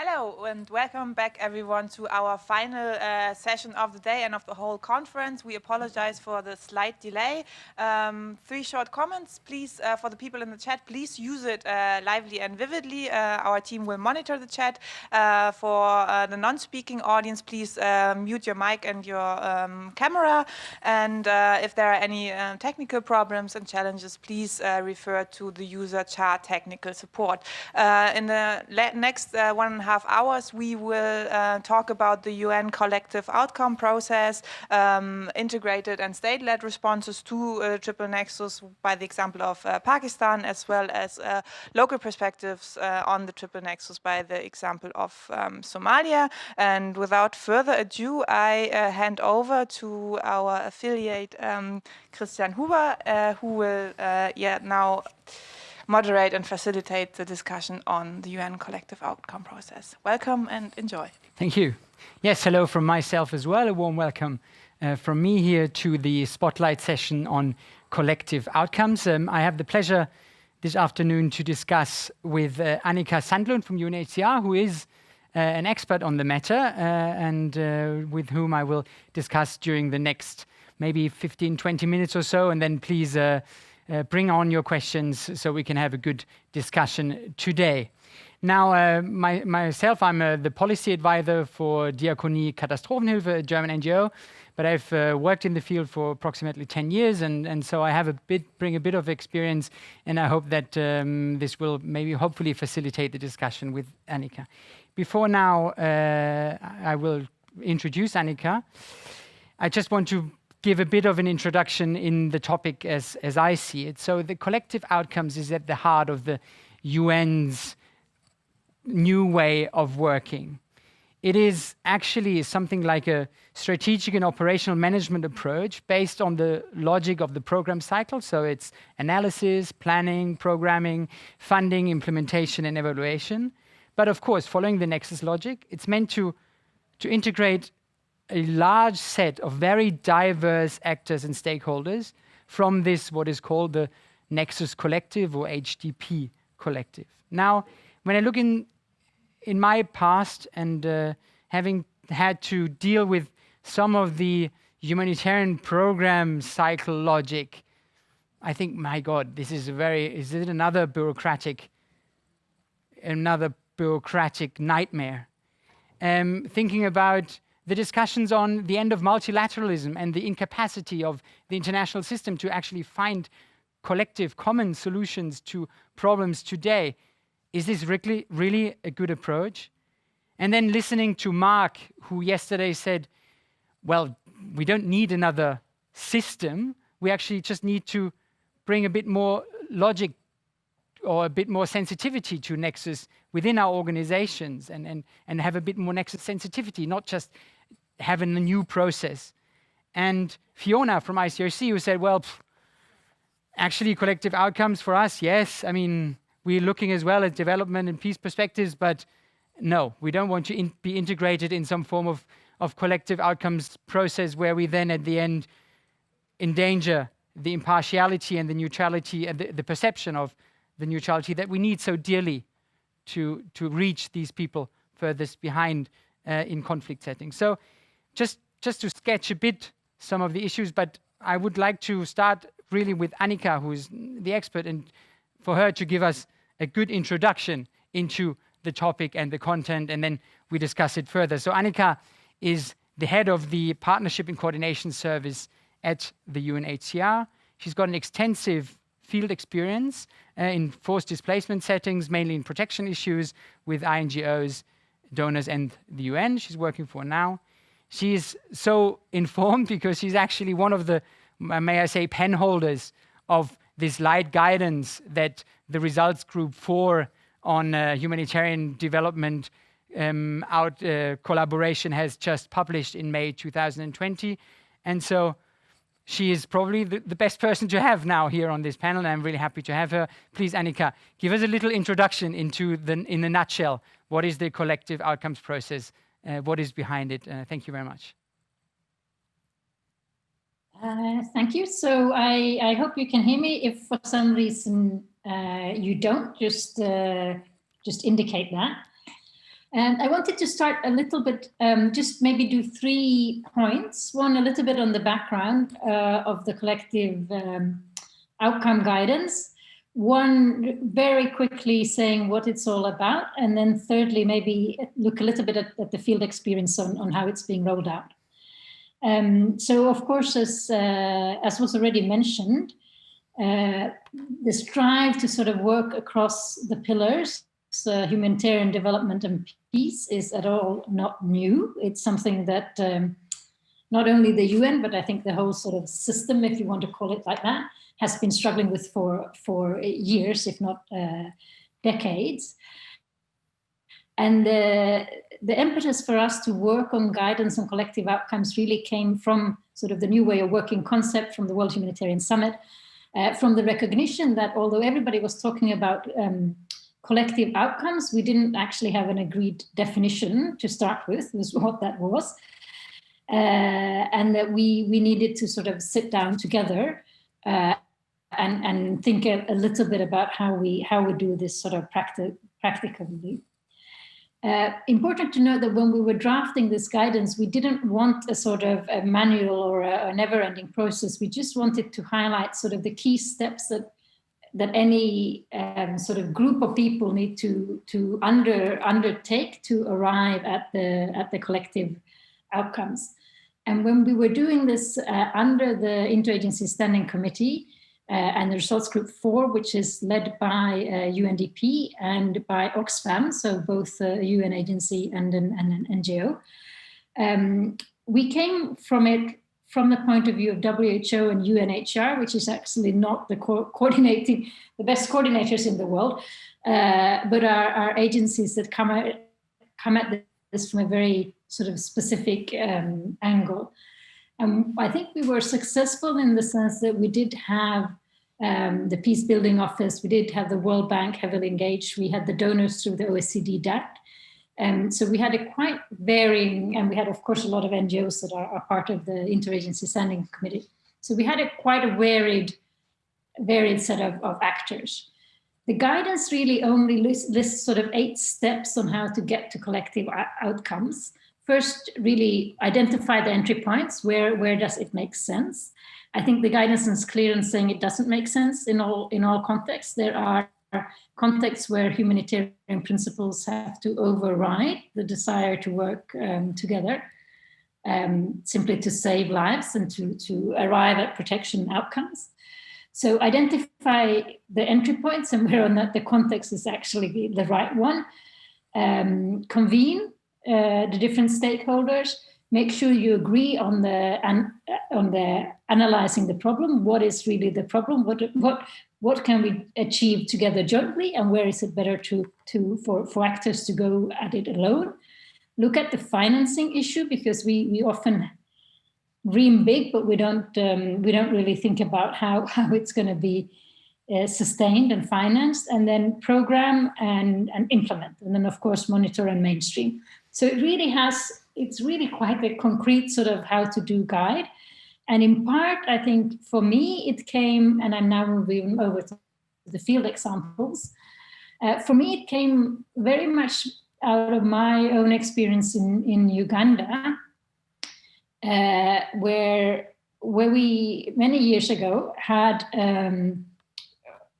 Hello and welcome back everyone to our final session of the day and of the whole conference. We apologize for the slight delay. 3 short comments, please, for the people in the chat. Please use it lively and vividly. Our team will monitor the chat. For the non-speaking audience, please mute your mic and your camera. And if there are any technical problems and challenges, please refer to the user chat technical support. In the next 1.5 hours, we will talk about the UN collective outcome process, integrated and state-led responses to triple nexus by the example of Pakistan, as well as local perspectives on the triple nexus by the example of Somalia. And without further ado, I hand over to our affiliate, Christian Huber, who will now moderate and facilitate the discussion on the UN collective outcome process. Welcome and enjoy. Thank you. Yes, hello from myself as well. A warm welcome from me here to the spotlight session on collective outcomes. I have the pleasure this afternoon to discuss with Annika Sandlund from UNHCR, who is an expert on the matter and with whom I will discuss during the next maybe 15-20 minutes or so, and then please bring on your questions so we can have a good discussion today. Now, myself, I'm the policy advisor for Diakonie Katastrophenhilfe, a German NGO, but I've worked in the field for approximately 10 years, and so I have bring a bit of experience, and I hope that this will maybe hopefully facilitate the discussion with Annika. Before now, I will introduce Annika. I just want to give a bit of an introduction in the topic as I see it. So the collective outcomes is at the heart of the UN's new way of working. It is actually something like a strategic and operational management approach based on the logic of the program cycle. So it's analysis, planning, programming, funding, implementation, and evaluation. But of course, following the Nexus logic, it's meant to integrate a large set of very diverse actors and stakeholders from this, what is called the Nexus Collective or HDP Collective. Now, when I look in my past and having had to deal with some of the humanitarian program cycle logic, I think, my God, this is is it another bureaucratic nightmare? Thinking about the discussions on the end of multilateralism and the incapacity of the international system to actually find collective common solutions to problems today. Is this really a good approach? And then listening to Mark, who yesterday said, well, we don't need another system. We actually just need to bring a bit more logic or a bit more sensitivity to Nexus within our organizations and have a bit more Nexus sensitivity, not just having a new process. And Fiona from ICRC, who said, well, actually collective outcomes for us, yes. I mean, we're looking as well at development and peace perspectives, but no, we don't want to be integrated in some form of collective outcomes process where we then at the end endanger the impartiality and the neutrality and the perception of the neutrality that we need so dearly to reach these people furthest behind in conflict settings. So just to sketch a bit some of the issues, but I would like to start really with Annika, who is the expert, and for her to give us a good introduction into the topic and the content, and then we discuss it further. So Annika is the head of the Partnership and Coordination Service at the UNHCR. She's got an extensive field experience in forced displacement settings, mainly in protection issues with INGOs, donors, and the UN she's working for now. She's so informed because she's actually one of the, may I say, pen holders of this light guidance that the Results Group 4 on humanitarian development collaboration has just published in May 2020. And so she is probably the best person to have now here on this panel, and I'm really happy to have her. Please, Annika, give us a little introduction into in a nutshell, what is the collective outcomes process? What is behind it? Thank you very much. Thank you. So I hope you can hear me. If for some reason you don't, just indicate that. And I wanted to start a little bit, just maybe do 3 points. One, a little bit on the background of the collective outcome guidance. One, very quickly saying what it's all about. And then thirdly, maybe look a little bit at the field experience on how it's being rolled out. So of course, as was already mentioned, the strive to sort of work across the pillars, humanitarian development and peace, is at all not new. It's something that not only the UN, but I think the whole sort of system, if you want to call it like that, has been struggling with for years, if not decades. And the impetus for us to work on guidance on collective outcomes really came from sort of the new way of working concept from the World Humanitarian Summit, from the recognition that although everybody was talking about collective outcomes, we didn't actually have an agreed definition to start with, was what that was. And that we needed to sort of sit down together and think a little bit about how we do this sort of practically. Important to note that when we were drafting this guidance, we didn't want a sort of a manual or a never-ending process. We just wanted to highlight sort of the key steps that any sort of group of people need to undertake to arrive at the collective outcomes. And when we were doing this under the Interagency Standing Committee and the Results Group 4, which is led by UNDP and by Oxfam, so both a UN agency and an NGO, we came from it from the point of view of WHO and UNHCR, which is actually not the best coordinators in the world, but are agencies that come at this from a very sort of specific angle. I think we were successful in the sense that we did have the Peace Building Office, we did have the World Bank heavily engaged, we had the donors through the OECD DAC. So we had a quite varying, and we had, of course, a lot of NGOs that are part of the Interagency Standing Committee. So we had quite a varied set of actors. The guidance really only lists sort of 8 steps on how to get to collective outcomes. First, really identify the entry points. Where does it make sense? I think the guidance is clear in saying it doesn't make sense in all contexts. There are contexts where humanitarian principles have to override the desire to work together, simply to save lives and to arrive at protection outcomes. So identify the entry points and where or not the context is actually the right one. Convene the different stakeholders. Make sure you agree on the analyzing the problem. What is really the problem? What can we achieve together jointly, and where is it better for actors to go at it alone? Look at the financing issue, because we often dream big, but we don't really think about how it's going to be sustained and financed, and then program and implement, and then of course monitor and mainstream. So it's really quite a concrete sort of how to do guide. And in part, I think for me, it came, and I'm now moving over to the field examples. For me, it came very much out of my own experience in Uganda, where we many years ago had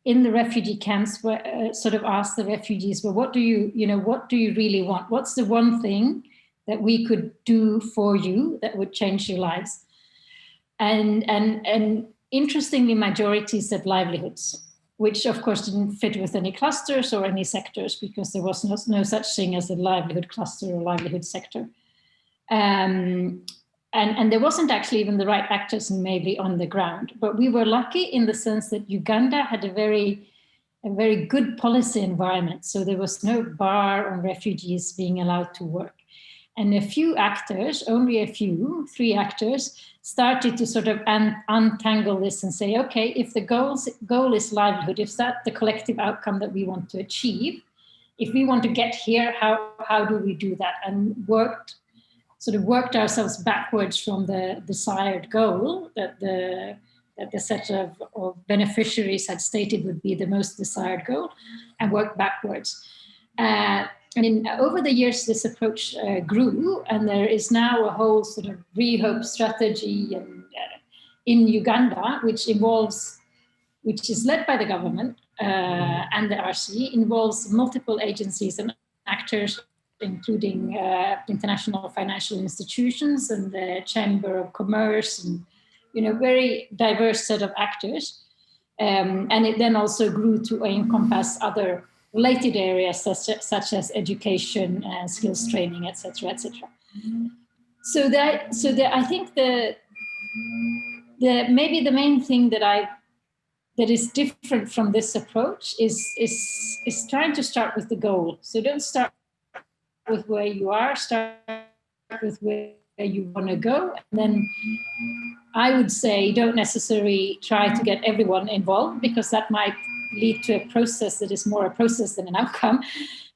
in the refugee camps sort of asked the refugees, well, what do you really want? What's the one thing that we could do for you that would change your lives? And interestingly, majority said livelihoods, which of course didn't fit with any clusters or any sectors, because there was no such thing as a livelihood cluster or livelihood sector. And there wasn't actually even the right actors maybe on the ground. But we were lucky in the sense that Uganda had a very good policy environment. So there was no bar on refugees being allowed to work. And a few actors, only a few, 3 actors, started to sort of untangle this and say, okay, if the goal is livelihood, if that's the collective outcome that we want to achieve, if we want to get here, how do we do that? And worked ourselves backwards from the desired goal that the set of beneficiaries had stated would be the most desired goal, and worked backwards. over the years, this approach grew, and there is now a whole sort of rehope strategy in Uganda, which is led by the government and the RC, involves multiple agencies and actors, including international financial institutions and the Chamber of Commerce, and very diverse set of actors. And it then also grew to encompass other related areas such as education, skills training, etc., etc. So I think maybe the main thing that is different from this approach is trying to start with the goal. So don't start with where you are, start with where you want to go. And then I would say don't necessarily try to get everyone involved, because that might lead to a process that is more a process than an outcome.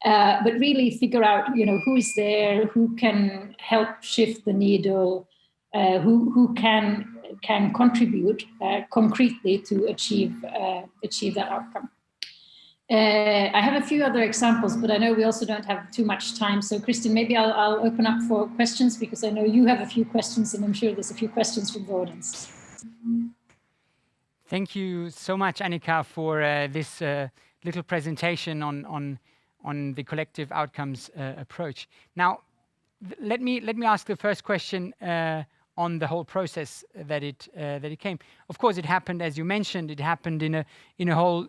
But really figure out, who is there, who can help shift the needle, who can contribute concretely to achieve that outcome. I have a few other examples, but I know we also don't have too much time. So, Kristin, maybe I'll open up for questions, because I know you have a few questions, and I'm sure there's a few questions from the audience. Thank you so much, Annika, for this little presentation on the collective outcomes approach. Now, let me ask the first question on the whole process that it came. Of course, it happened, as you mentioned, it happened in a whole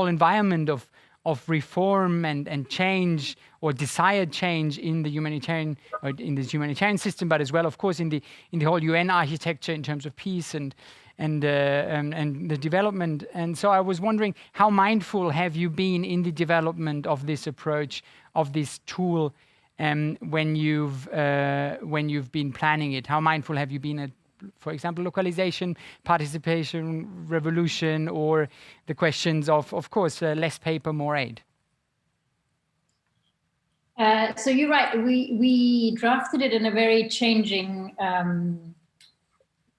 environment of reform and change, or desired change in the humanitarian system, but as well, of course, in the whole UN architecture in terms of peace and the development. And so I was wondering, how mindful have you been in the development of this approach, of this tool, when you've been planning it? How mindful have you been at, for example, localization, participation, revolution, or the questions of course, less paper, more aid? So you're right. We drafted it in a very changing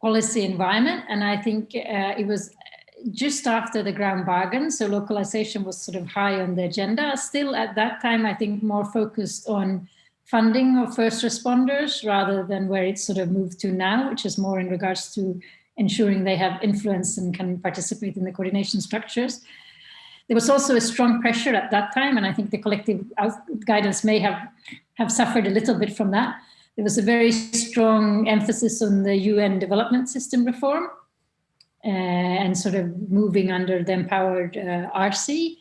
policy environment, and I think it was just after the ground bargain. So localization was sort of high on the agenda. Still at that time, I think more focused on funding of first responders rather than where it's sort of moved to now, which is more in regards to ensuring they have influence and can participate in the coordination structures. There was also a strong pressure at that time, and I think the collective guidance may have suffered a little bit from that. There was a very strong emphasis on the UN development system reform and sort of moving under the empowered RC.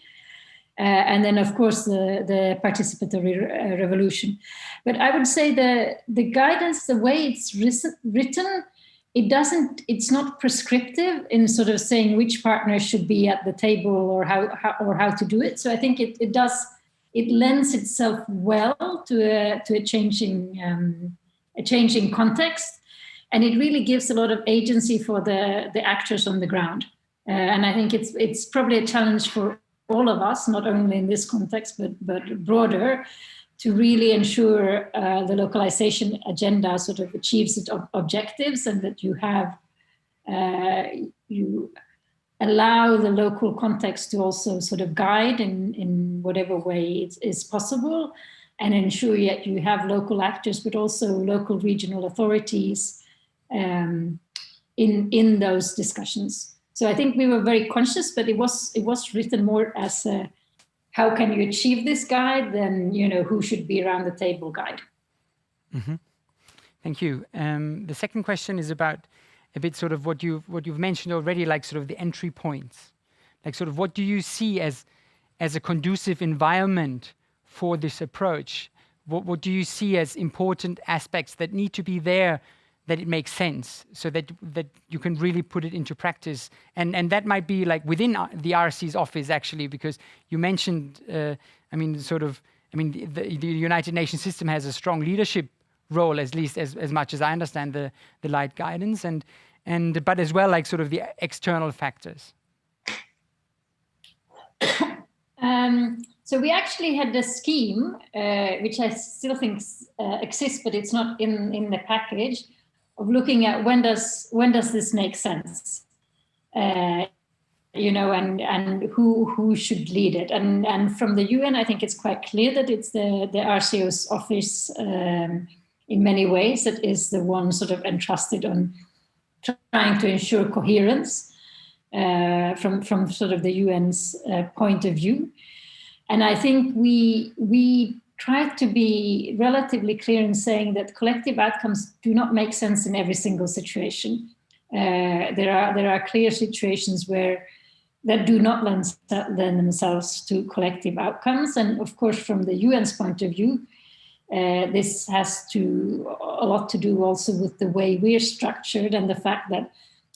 And then, of course, the participatory revolution. But I would say the guidance, the way it's written, it's not prescriptive in sort of saying which partners should be at the table or how to do it. So I think it lends itself well to a changing context, and it really gives a lot of agency for the actors on the ground. And I think it's probably a challenge for all of us, not only in this context, but broader, to really ensure the localization agenda sort of achieves its objectives, and that you allow the local context to also sort of guide in whatever way is possible, and ensure that you have local actors, but also local regional authorities in those discussions. So I think we were very conscious, but it was written more as a how can you achieve this guide than who should be around the table guide. Mm-hmm. Thank you. The second question is about a bit sort of what you've mentioned already, like sort of the entry points, like sort of what do you see as a conducive environment for this approach? What do you see as important aspects that need to be there, that it makes sense, so that you can really put it into practice? And that might be like within the RC's office, actually, because you mentioned, the United Nations system has a strong leadership role, at least as much as I understand the light guidance, but as well, like sort of the external factors. So we actually had a scheme, which I still think exists, but it's not in the package, of looking at when does this make sense? and who should lead it. And from the UN, I think it's quite clear that it's the RCO's office in many ways that is the one sort of entrusted on trying to ensure coherence from sort of the UN's point of view. And I think we try to be relatively clear in saying that collective outcomes do not make sense in every single situation. There are clear situations that do not lend themselves to collective outcomes. And of course, from the UN's point of view, this has a lot to do also with the way we're structured and the fact that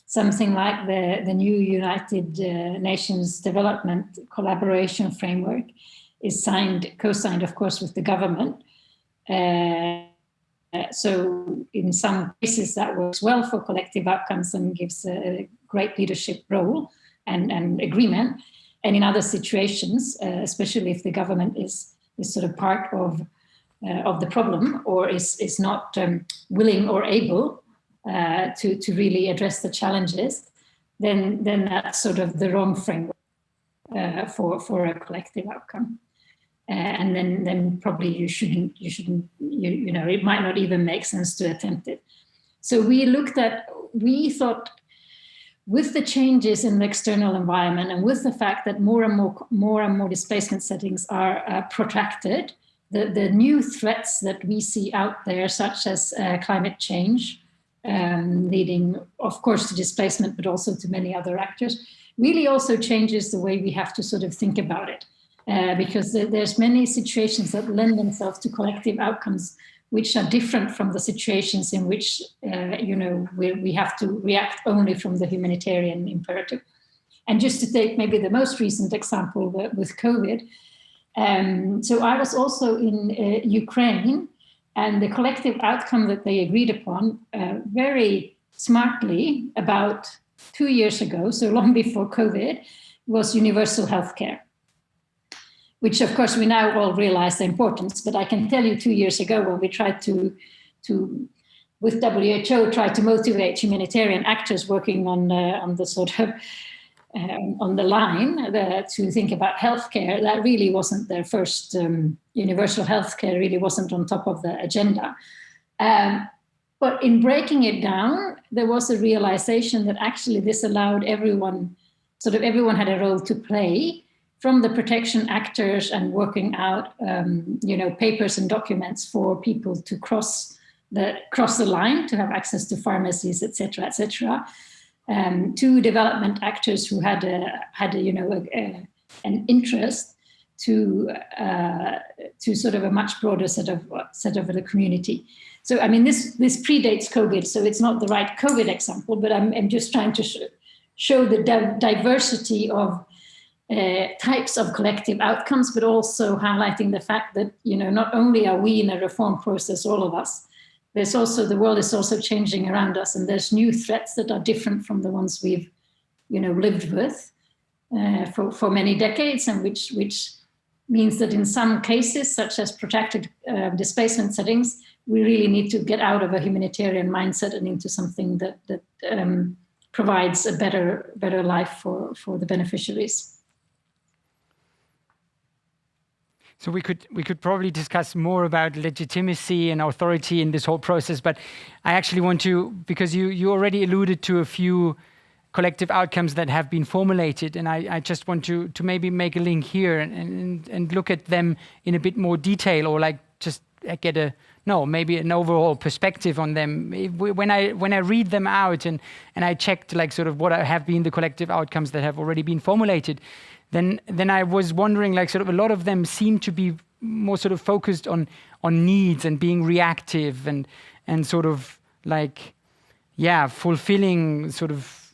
something like the new United Nations Development Collaboration Framework is co-signed, of course, with the government. So in some cases that works well for collective outcomes and gives a great leadership role and agreement. And in other situations, especially if the government is sort of part of the problem or is not willing or able to really address the challenges, then that's sort of the wrong framework for a collective outcome. And then probably you shouldn't, it might not even make sense to attempt it. So we thought with the changes in the external environment and with the fact that more and more displacement settings are protracted, the new threats that we see out there, such as climate change, leading, of course, to displacement, but also to many other actors, really also changes the way we have to sort of think about it. Because there's many situations that lend themselves to collective outcomes which are different from the situations in which we have to react only from the humanitarian imperative. And just to take maybe the most recent example with COVID, so I was also in Ukraine, and the collective outcome that they agreed upon very smartly about 2 years ago, so long before COVID, was universal healthcare, which of course we now all realize the importance. But I can tell you 2 years ago when we tried to with WHO, tried to motivate humanitarian actors working on the sort of on the line to think about healthcare, that really wasn't their first, universal healthcare really wasn't on top of the agenda. But in breaking it down, there was a realization that actually this allowed everyone had a role to play, from the protection actors and working out, papers and documents for people to cross the line, to have access to pharmacies, etc., to development actors who had an interest to sort of a much broader set of the community. So I mean, this predates COVID, so it's not the right COVID example, but I'm just trying to show the diversity of types of collective outcomes, but also highlighting the fact that not only are we in a reform process, all of us, the world is also changing around us, and there's new threats that are different from the ones we've lived with for many decades, and which means that in some cases, such as protracted displacement settings, we really need to get out of a humanitarian mindset and into something that provides a better life for the beneficiaries. So we could probably discuss more about legitimacy and authority in this whole process, but I actually want to, because you already alluded to a few collective outcomes that have been formulated, and I just want to maybe make a link here and look at them in a bit more detail, or like just get maybe an overall perspective on them. When I read them out and I checked like sort of what have been the collective outcomes that have already been formulated, then I was wondering, like sort of a lot of them seem to be more sort of focused on needs and being reactive and sort of like, fulfilling sort of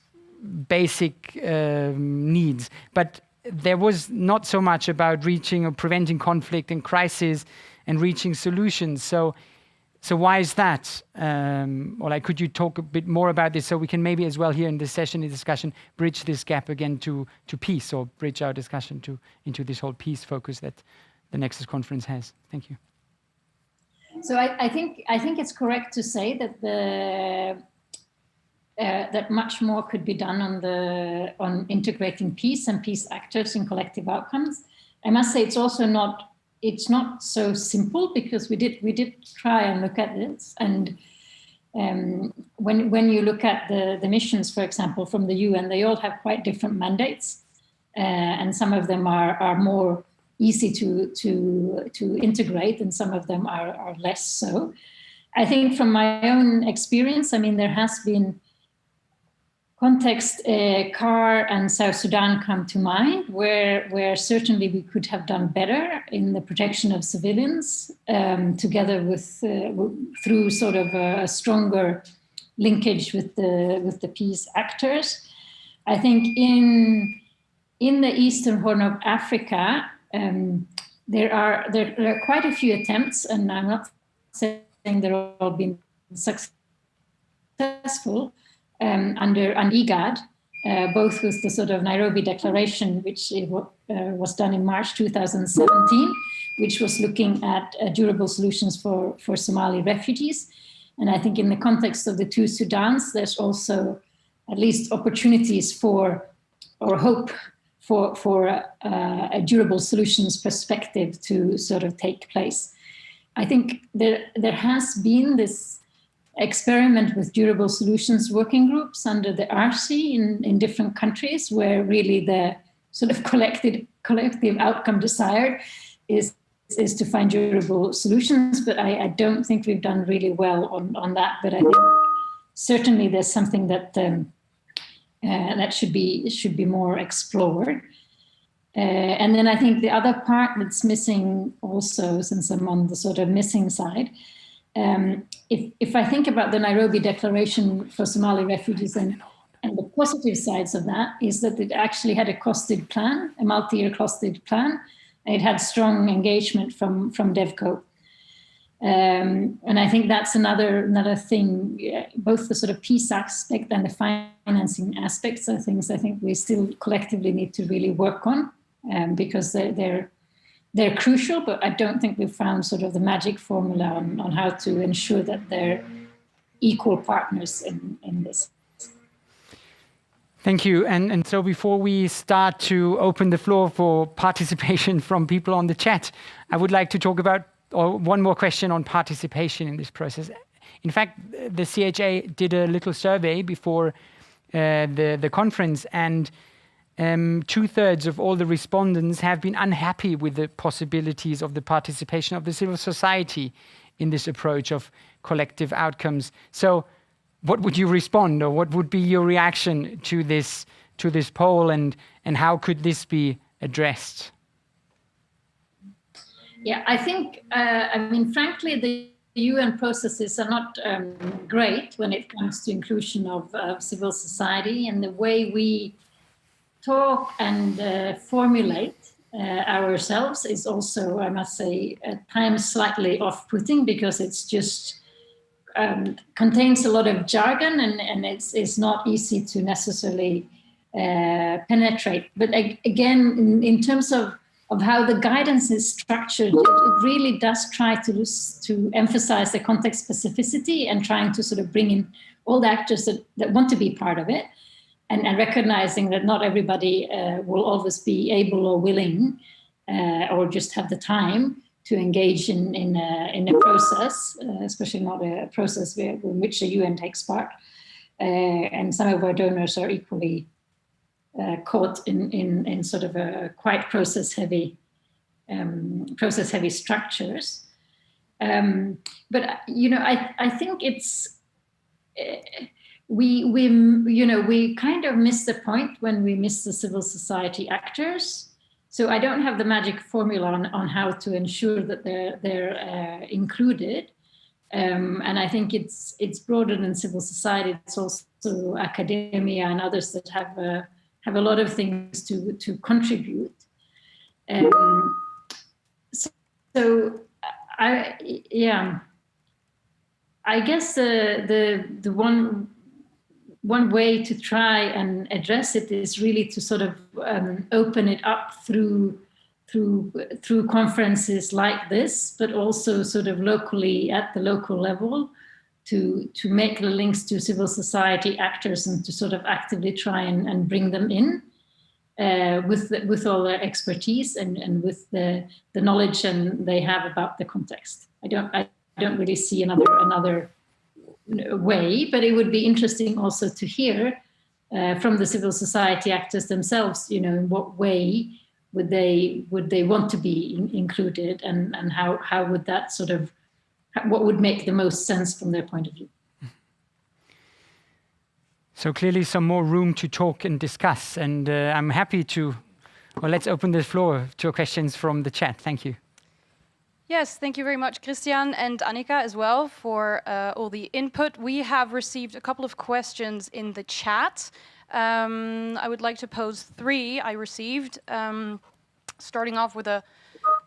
basic needs. But there was not so much about reaching or preventing conflict and crisis and reaching solutions. So why is that? Or like, could you talk a bit more about this so we can maybe as well here in this session, in discussion, bridge this gap again to peace, or bridge our discussion into this whole peace focus that the Nexus conference has. Thank you. So I think it's correct to say that that much more could be done on integrating peace and peace actors in collective outcomes. I must say it's also not so simple, because we did try and look at this, and when you look at the missions, for example, from the UN, they all have quite different mandates, and some of them are more easy to integrate, and some of them are less so. I think from my own experience, I mean, there has been context, CAR and South Sudan come to mind, where certainly we could have done better in the protection of civilians, together with through sort of a stronger linkage with the peace actors. I think in the Eastern Horn of Africa, there are quite a few attempts, and I'm not saying they're all been successful, under IGAD, both with the sort of Nairobi Declaration, which was done in March 2017, which was looking at durable solutions for Somali refugees. And I think in the context of the two Sudans, there's also at least opportunities for, or hope for a durable solutions perspective to sort of take place. I think there has been this experiment with durable solutions working groups under the RC in different countries, where really the sort of collective outcome desired is to find durable solutions. But I don't think we've done really well on that. But I think certainly there's something that that should be more explored. And then I think the other part that's missing also, since I'm on the sort of missing side, if I think about the Nairobi Declaration for Somali refugees and the positive sides of that, is that it actually had a costed plan, a multi-year costed plan. It had strong engagement from DevCo. And I think that's another thing, both the sort of peace aspect and the financing aspects are things I think we still collectively need to really work on, because they're crucial, but I don't think we've found sort of the magic formula on how to ensure that they're equal partners in this. Thank you. And so before we start to open the floor for participation from people on the chat, I would like to talk about one more question on participation in this process. In fact, the CHA did a little survey before the conference, and 2/3 of all the respondents have been unhappy with the possibilities of the participation of the civil society in this approach of collective outcomes. So what would you respond, or what would be your reaction to this poll, and how could this be addressed? Yeah, I think, I mean, frankly, the UN processes are not great when it comes to inclusion of civil society, and the way we talk and formulate ourselves is also, I must say, at times slightly off-putting, because it's just contains a lot of jargon, and it's not easy to necessarily penetrate. But again, in terms of how the guidance is structured, it really does try to emphasize the context specificity and trying to sort of bring in all the actors that want to be part of it, and recognizing that not everybody will always be able or willing or just have the time to engage in a process, especially not a process in which the UN takes part. And some of our donors are equally caught in sort of a quite process-heavy structures. But you know, I think it's we kind of miss the point when we miss the civil society actors. So I don't have the magic formula on how to ensure that they're included. And I think it's broader than civil society. It's also academia and others that have a lot of things to contribute. So I guess the one way to try and address it is really to sort of open it up through conferences like this, but also sort of locally at the local level, to make the links to civil society actors and to sort of actively try and bring them in with all their expertise and with the knowledge and they have about the context. I don't really see another way, but it would be interesting also to hear from the civil society actors themselves, you know, in what way would they want to be included, and how would that sort of, what would make the most sense from their point of view. So clearly some more room to talk and discuss, and I'm happy to, well, let's open the floor to questions from the chat. Thank you. Yes, thank you very much, Christian and Annika as well for all the input. We have received a couple of questions in the chat. I would like to pose 3 I received, starting off with a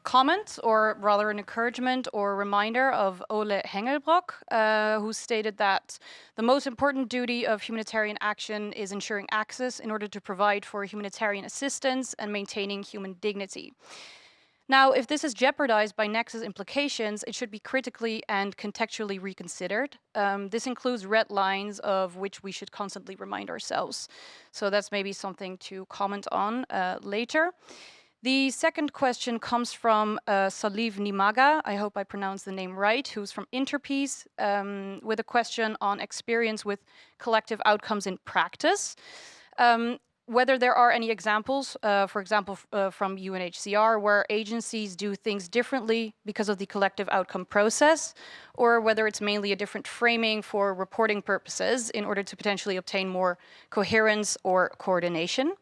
comment, or rather an encouragement or reminder of Ole Hengelbrock, who stated that the most important duty of humanitarian action is ensuring access in order to provide for humanitarian assistance and maintaining human dignity. Now, if this is jeopardized by Nexus implications, it should be critically and contextually reconsidered. This includes red lines of which we should constantly remind ourselves. So that's maybe something to comment on later. The second question comes from Saliv Nimaga, I hope I pronounced the name right, who's from Interpeace, with a question on experience with collective outcomes in practice. Whether there are any examples, for example, from UNHCR, where agencies do things differently because of the collective outcome process, or whether it's mainly a different framing for reporting purposes in order to potentially obtain more coherence or coordination.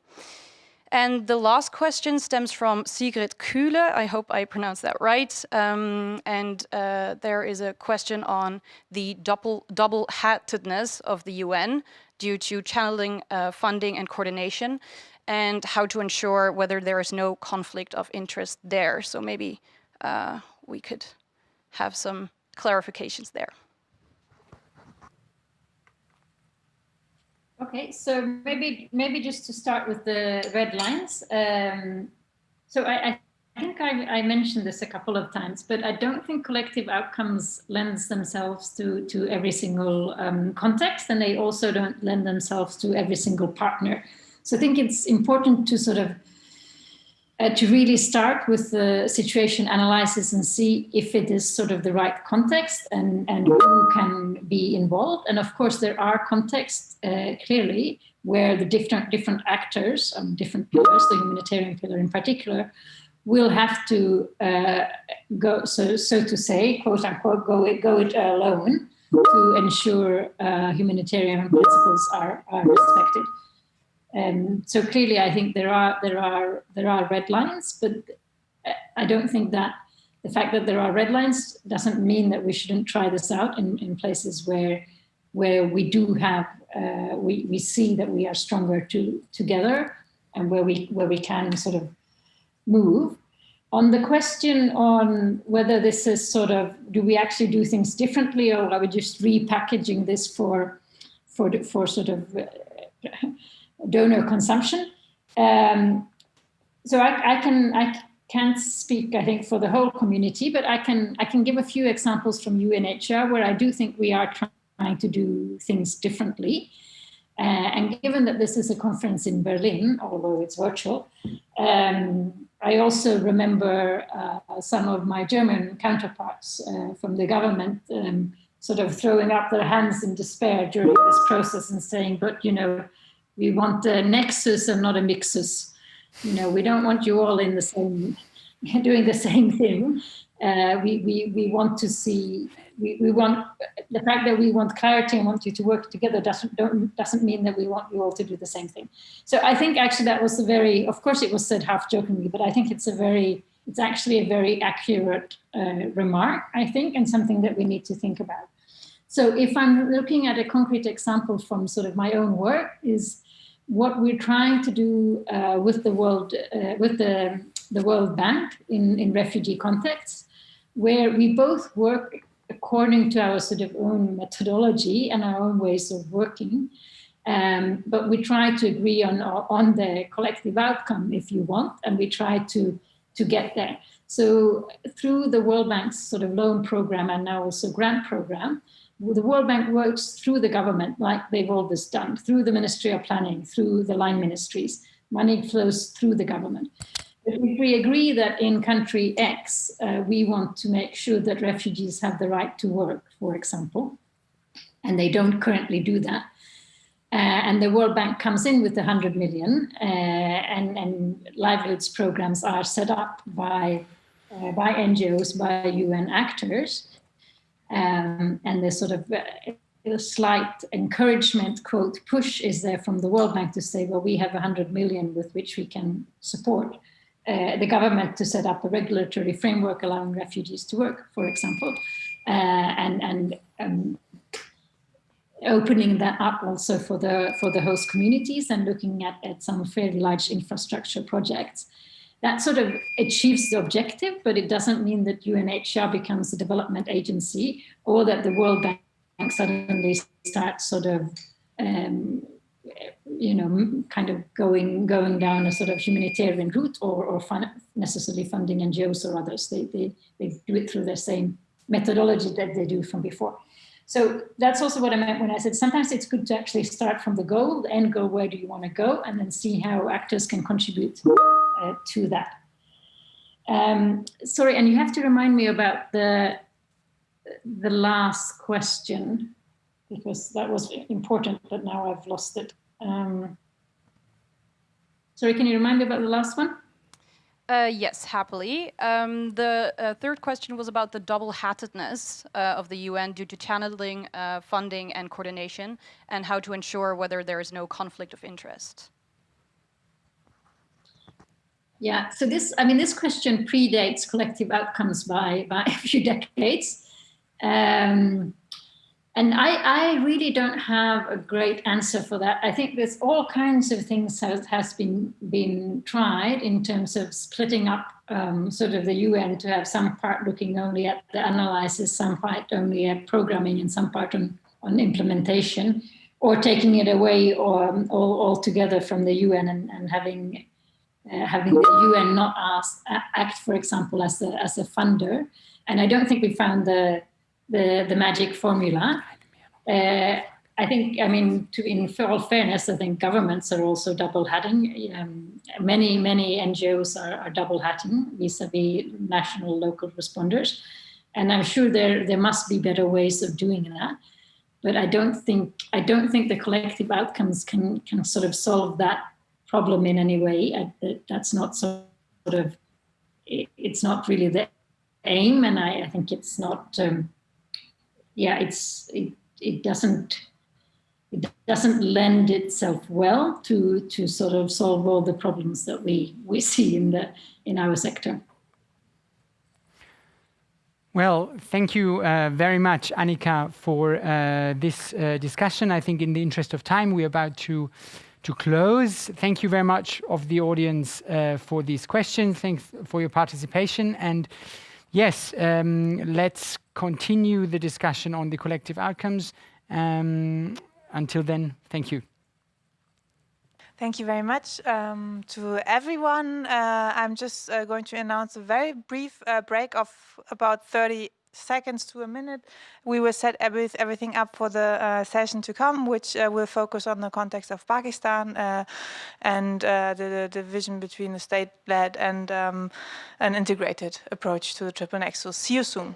And the last question stems from Sigrid Kühle. I hope I pronounced that right. There is a question on the double-hatedness of the UN due to channeling funding and coordination, and how to ensure whether there is no conflict of interest there. So maybe we could have some clarifications there. Okay, so maybe just to start with the red lines. So I think I mentioned this a couple of times, but I don't think collective outcomes lends themselves to every single context, and they also don't lend themselves to every single partner. So I think it's important to sort of to really start with the situation analysis and see if it is sort of the right context and who can be involved. And of course, there are contexts clearly where the different actors on different pillars, the humanitarian pillar in particular, will have to go, so to say, quote unquote, go it alone to ensure humanitarian principles are respected. So clearly, I think there are red lines, but I don't think that the fact that there are red lines doesn't mean that we shouldn't try this out in places where we do have we see that we are stronger together, and where we can sort of move. On the question on whether this is sort of, do we actually do things differently, or are we just repackaging this for sort of donor consumption? So I can't speak, I think, for the whole community, but I can give a few examples from UNHCR where I do think we are trying to do things differently. And given that this is a conference in Berlin, although it's virtual, I also remember some of my German counterparts from the government sort of throwing up their hands in despair during this process and saying, but, you know, we want a nexus and not a mixus. You know, we don't want you all in the same, doing the same thing. We want to see, we want, the fact that we want clarity and want you to work together doesn't mean that we want you all to do the same thing. So I think actually that was a very, of course it was said half jokingly, but I think it's actually a very accurate remark, I think, and something that we need to think about. So if I'm looking at a concrete example from sort of my own work, is what we're trying to do with the World Bank in refugee contexts, where we both work according to our sort of own methodology and our own ways of working, but we try to agree on the collective outcome, if you want, and we try to get there. So through the World Bank's sort of loan program and now also grant program, the World Bank works through the government, like they've always done, through the Ministry of Planning, through the line ministries. Money flows through the government. But if we agree that in country X, we want to make sure that refugees have the right to work, for example, and they don't currently do that, and the World Bank comes in with 100 million, and livelihoods programs are set up by NGOs, by UN actors, and there's sort of a slight encouragement, quote, push is there from the World Bank to say, well, we have 100 million with which we can support the government to set up a regulatory framework allowing refugees to work, for example, and opening that up also for the host communities and looking at some fairly large infrastructure projects. That sort of achieves the objective, but it doesn't mean that UNHCR becomes a development agency or that the World Bank suddenly starts sort of kind of going down a sort of humanitarian route or necessarily funding NGOs or others. They do it through the same methodology that they do from before. So that's also what I meant when I said sometimes it's good to actually start from the goal, the end goal, where do you want to go, and then see how actors can contribute to that. Sorry, and you have to remind me about the last question, because that was important, but now I've lost it. Sorry, can you remind me about the last one? Yes, happily. The third question was about the double-hattedness of the UN due to channeling, funding and coordination, and how to ensure whether there is no conflict of interest. Yeah, so this question predates collective outcomes by a few decades. And I really don't have a great answer for that. I think there's all kinds of things has been tried in terms of splitting up sort of the UN to have some part looking only at the analysis, some part only at programming, and some part on implementation, or taking it away or altogether from the UN and having the UN not act, for example, as a funder. And I don't think we found the magic formula. I think, in all fairness, I think governments are also double-hatting. Many NGOs are double-hatting vis-a-vis national, local responders. And I'm sure there must be better ways of doing that. But I don't think the collective outcomes can sort of solve that problem in any way. That's not it's not really the aim, and I think it's not. It doesn't lend itself well to sort of solve all the problems that we see in our sector. Well, thank you very much, Annika, for this discussion. I think in the interest of time, we're about to close. Thank you very much of the audience for these questions. Thanks for your participation. And yes, let's continue the discussion on the collective outcomes. Until then, thank you. Thank you very much to everyone. I'm just going to announce a very brief break of about 30 seconds to a minute. We will set everything up for the session to come, which will focus on the context of Pakistan and the division between the state-led and an integrated approach to the triple nexus. See you soon.